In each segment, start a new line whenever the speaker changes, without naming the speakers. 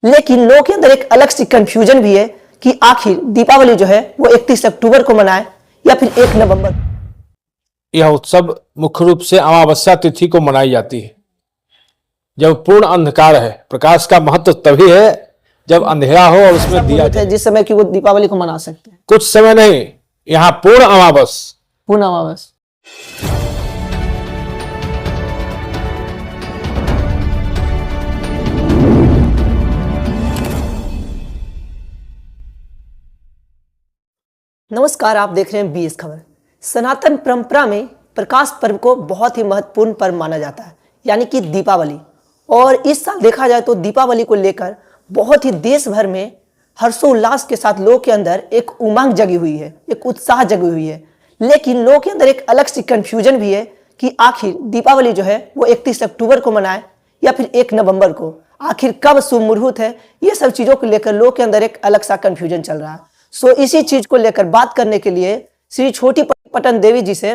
लेकिन लोगों के अंदर एक अलग सी कंफ्यूजन भी है कि आखिर दीपावली जो है वो 31 अक्टूबर को मनाए या फिर 1 नवंबर।
यह उत्सव मुख्य रूप से अमावस्या तिथि को मनाई जाती है, जब पूर्ण अंधकार है। प्रकाश का महत्व तभी है जब अंधेरा हो और उसमें दिया
है जिस समय कि वो दीपावली को मना सकते हैं।
कुछ समय नहीं, यहाँ पूर्ण अमावस।
पूर्ण अमावस। नमस्कार, आप देख रहे हैं बीएस खबर। सनातन परंपरा में प्रकाश पर्व को बहुत ही महत्वपूर्ण पर्व माना जाता है, यानी कि दीपावली। और इस साल देखा जाए तो दीपावली को लेकर बहुत ही देश भर में हर्षोल्लास के साथ लोगों के अंदर एक उमंग जगी हुई है, एक उत्साह जगी हुई है। लेकिन लोगों के अंदर एक अलग सी कंफ्यूजन भी है कि आखिर दीपावली जो है वो 31 अक्टूबर को मनाए या फिर 1 नवंबर को। आखिर कब शुभ मुहूर्त है, ये सब चीज़ों को लेकर लोगों के अंदर एक अलग सा कंफ्यूजन चल रहा है। सो इसी चीज को लेकर बात करने के लिए श्री छोटी पटन देवी जी से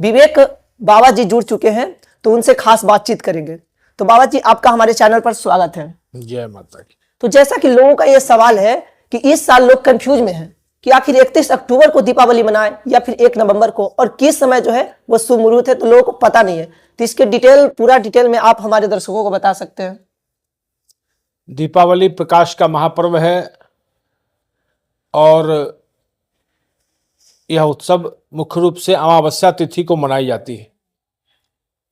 विवेक बाबा जी जुड़ चुके हैं, तो उनसे खास बातचीत करेंगे। तो बाबा जी, आपका हमारे चैनल पर स्वागत है।
जय माता की।
तो जैसा कि लोगों का ये सवाल है कि इस साल लोग कंफ्यूज में हैं कि आखिर 31 अक्टूबर को दीपावली मनाएं या फिर 1 नवंबर को, और किस समय जो है वो शुभ मुहूर्त है, तो लोगों को पता नहीं है। तो इसके पूरा डिटेल में आप हमारे दर्शकों को बता सकते हैं।
दीपावली प्रकाश का महापर्व है और यह उत्सव मुख्य रूप से अमावस्या तिथि को मनाई जाती है,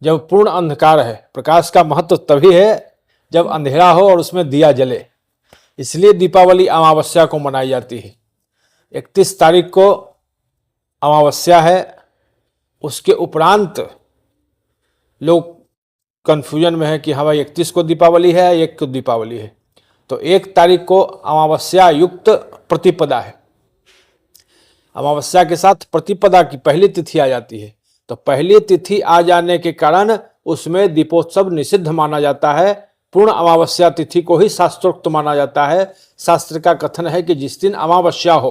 जब पूर्ण अंधकार है। प्रकाश का महत्व तभी है जब अंधेरा हो और उसमें दिया जले, इसलिए दीपावली अमावस्या को मनाई जाती है। 31 तारीख को अमावस्या है। उसके उपरांत लोग कन्फ्यूजन में है कि हाँ भाई 31 को दीपावली है या 1 को दीपावली है। तो 1 तारीख को अमावस्या युक्त प्रतिपदा है। अमावस्या के साथ प्रतिपदा की पहली तिथि आ जाती है, तो पहली तिथि आ जाने के कारण उसमें दीपोत्सव निषिद्ध माना जाता है। पूर्ण अमावस्या तिथि को ही शास्त्रोक्त माना जाता है। शास्त्र का कथन है कि जिस दिन अमावस्या हो,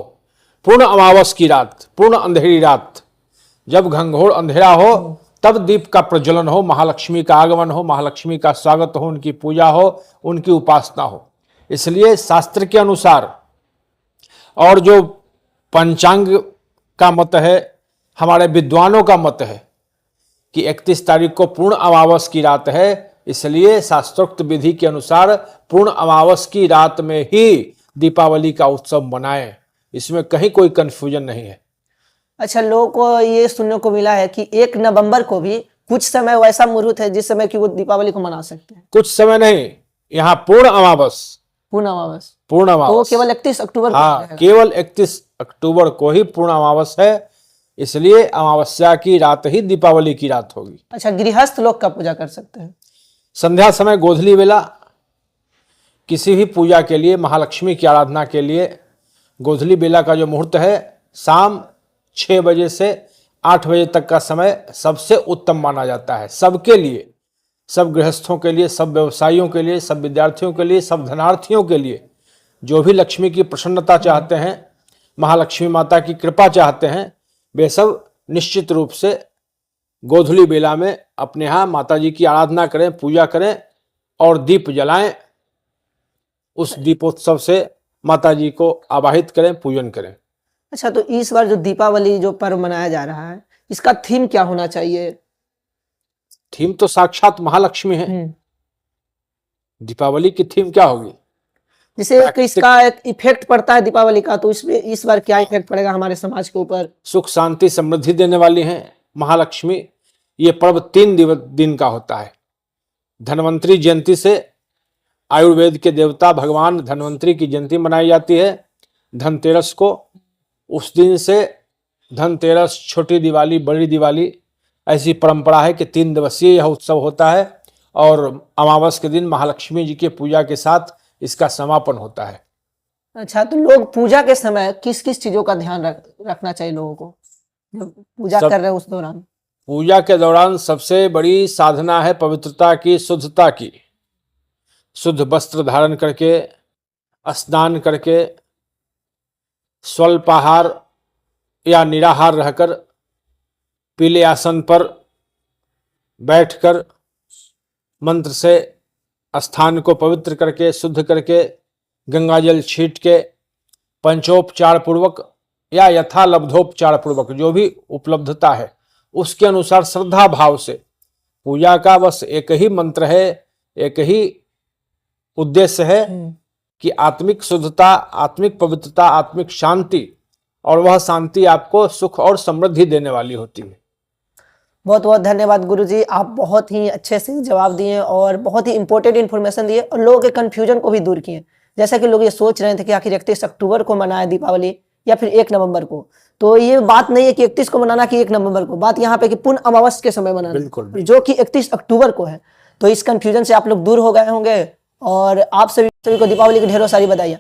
पूर्ण अमावस की रात, पूर्ण अंधेरी रात, जब घंघोर अंधेरा हो, तब दीप का प्रज्वलन हो, महालक्ष्मी का आगमन हो, महालक्ष्मी का स्वागत हो, उनकी पूजा हो, उनकी उपासना हो। इसलिए शास्त्र के अनुसार और जो पंचांग का मत है, हमारे विद्वानों का मत है कि 31 तारीख को पूर्ण अमावस की रात है, इसलिए शास्त्रोक्त विधि के अनुसार पूर्ण अमावस की रात में ही दीपावली का उत्सव मनाएं। इसमें कहीं कोई कंफ्यूजन नहीं है।
अच्छा, लोगों को ये सुनने को मिला है कि 1 नवंबर को भी कुछ समय वैसा मुहूर्त है जिस समय कि वो दीपावली को मना सकते हैं।
कुछ समय नहीं, यहाँ पूर्ण अमावस।
पूर्ण अमावस।
पूर्ण अमावस
तो केवल 31 अक्टूबर को।
हाँ, केवल 31 अक्टूबर को ही पूर्ण अमावस है, इसलिए अमावस्या की रात ही दीपावली की रात होगी।
अच्छा, गृहस्थ लोग कब पूजा कर सकते हैं?
संध्या समय, गोधूली बेला, किसी भी पूजा के लिए, महालक्ष्मी की आराधना के लिए गोधूली बेला का जो मुहूर्त है, शाम 6 बजे से 8 बजे तक का समय सबसे उत्तम माना जाता है। सबके लिए, सब गृहस्थों के लिए, सब व्यवसायियों के लिए, सब विद्यार्थियों के लिए, सब धनार्थियों के लिए, जो भी लक्ष्मी की प्रसन्नता चाहते हैं, महालक्ष्मी माता की कृपा चाहते हैं, वे सब निश्चित रूप से गोधूली बेला में अपने यहाँ माता जी की आराधना करें, पूजा करें और दीप जलाएं। उस दीपोत्सव से माता जी को आवाहित करें, पूजन करें।
अच्छा, तो इस बार जो दीपावली जो पर्व मनाया जा रहा है, इसका थीम क्या होना चाहिए?
थीम तो साक्षात महालक्ष्मी है। दीपावली की थीम क्या होगी?
जैसे इसका एक इफेक्ट पड़ता है दीपावली का, तो इसमें इस बार क्या इफेक्ट पड़ेगा हमारे समाज के ऊपर?
सुख शांति समृद्धि देने वाली हैं महालक्ष्मी। ये पर्व 3 दिन का होता है। धन्वंतरी जयंती से आयुर्वेद के देवता भगवान धन्वंतरी की जयंती मनाई जाती है धनतेरस को। उस दिन से धनतेरस, छोटी दिवाली, बड़ी दिवाली, ऐसी परंपरा है कि 3 दिवसीय यह उत्सव होता है। और अमावस के दिन महालक्ष्मी जी की पूजा के साथ इसका समापन होता है।
अच्छा, तो लोग पूजा के समय किस किस चीजों का ध्यान रखना चाहिए लोगों को, जब पूजा कर रहे हैं उस दौरान?
पूजा के दौरान सबसे बड़ी साधना है पवित्रता की, शुद्धता की। शुद्ध वस्त्र धारण करके, स्नान करके, स्वल्पाहार या निराहार रहकर, पीले आसन पर बैठकर मंत्र से स्थान को पवित्र करके, शुद्ध करके, गंगा जल छीट के, पंचोपचार पूर्वक या यथा लब्धोपचार पूर्वक जो भी उपलब्धता है उसके अनुसार श्रद्धा भाव से पूजा का बस एक ही मंत्र है, एक ही उद्देश्य है कि आत्मिक शुद्धता, आत्मिक पवित्रता, आत्मिक शांति, और वह शांति आपको सुख और समृद्धि देने वाली होती है।
बहुत बहुत धन्यवाद गुरुजी, आप बहुत ही अच्छे से जवाब दिए और बहुत ही इंपॉर्टेंट इन्फॉर्मेशन दिए और लोगों के कंफ्यूजन को भी दूर किए। जैसा कि लोग ये सोच रहे थे कि आखिर 31 अक्टूबर को मनाए दीपावली या फिर 1 नवंबर को, तो ये बात नहीं है कि 31 को मनाना कि 1 नवंबर को, बात यहाँ पे कि पूर्ण अमावस्या के समय मनाना,
बिल्कुल।
जो कि 31 अक्टूबर को है। तो इस कंफ्यूजन से आप लोग दूर हो गए होंगे और आप सभी को दीपावली की ढेरों सारी बधाइयाँ।